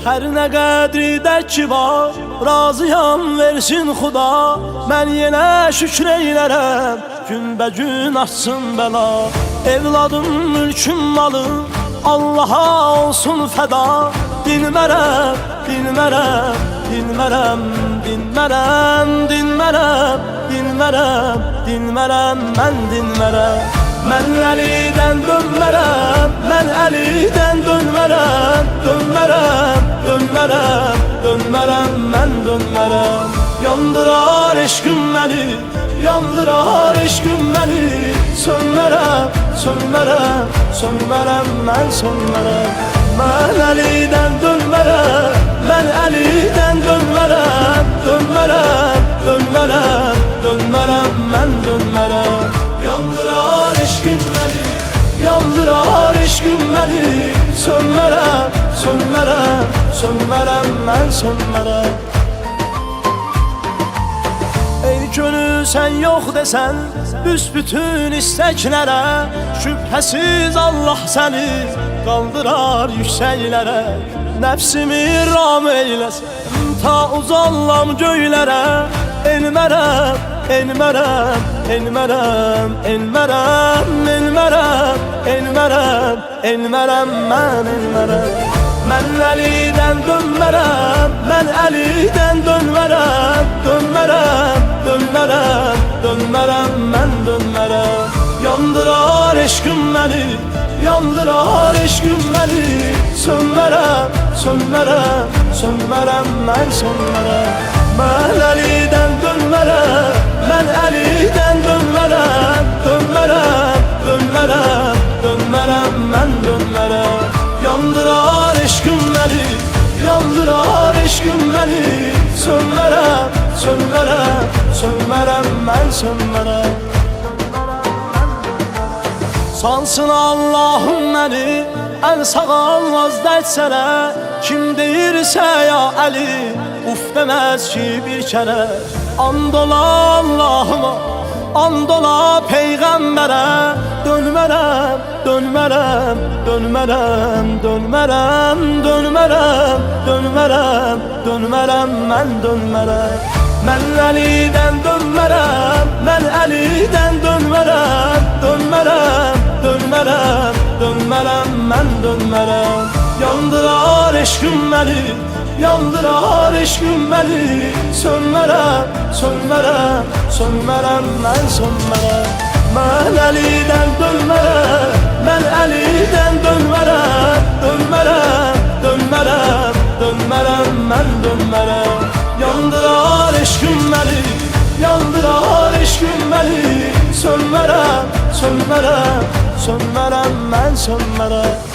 Hər nə qədridə ki var, razıyam versin Xuda. Mən yenə şükür eylərəm, günbəgün açsın bəla. Evladım, mülküm, malım Allaha olsun fəda. Dinmərəm, dinmərəm, dinmərəm, dinmərəm, dinmərəm, dinmərəm, dinmərəm, mən dinmərəm. Mən Əlidən dönmərəm, mən Əlidən dönmərəm, dönmərəm, dönmərəm, dönmərəm, mən dönmərəm. Yandırar eşqim məni, yandırar eşqim məni. Sönmərəm, sönmərəm, sönmərəm, mən sönmərəm. Mən Əlidən dönmərəm, mən Əlidən dönmərəm, dönmərəm, dönmərəm, dönmərəm, mən dönmərəm. Yandırar eşqim məni, yandırar eşqim məni. Sönmərəm, sönmərəm, sönmərəm, mən sönmərəm. Ey gönül, sən yox desən büsbütün istəklərə, şübhəsiz Allah səni qaldırar yüksəklərə. Nəfsimi ram eyləsən ta uzallam göylərə. Elmərəm, elmərəm, elmərəm, elmərəm, elmərəm, elmərəm, elmərəm, mən elmərəm. Mən Əlidən dönmərəm, mən Əlidən dönmərəm, dönmərəm, dönmərəm, dönmərəm, mən dönmərəm. Yandırar eşqim məni, yandırar eşqim məni. Sönmərəm, sönmərəm, sönmərəm, mən sönmərəm. Mən Əlidən dönmərəm, mən Əlidən dönmərəm, dönmərəm, dönmərəm, dönmərəm, mən dönmərəm. Yandırar eşqim məni, yandırar eşqim məni. Sönmərəm, sönmərəm, sönmərəm, mən sönmərəm. Sansın Allahım məni ən sağal vazdeçsənə. Kim deyirsə ya Əli, uf deməz ki bir kərə. And ola Allahıma, and ola Peyğəmbərə. Dönmərəm, dönmərəm, dönmərəm, dönmərəm, dönmərəm, dönmərəm, dönmərəm, mən dönmərəm. Mən Əlidən dönmərəm, mən Əlidən dönmərəm, dönmərəm, dönmərəm, dönmərəm, mən dönmərəm. Yandırar eşqim məni, yandırar eşqim məni. Sönmərəm, sönmərəm, sönmərəm, mən sönmərəm. Mən Əlidən dönmərəm, mən Əlidən dönmərəm, dönmərəm, dönmərəm, dönmərəm, mən dönmərəm. Yandırar eşqim məni, yandırar eşqim məni. Sönmərəm, sönmərəm, sönmərəm, mən sönmərəm.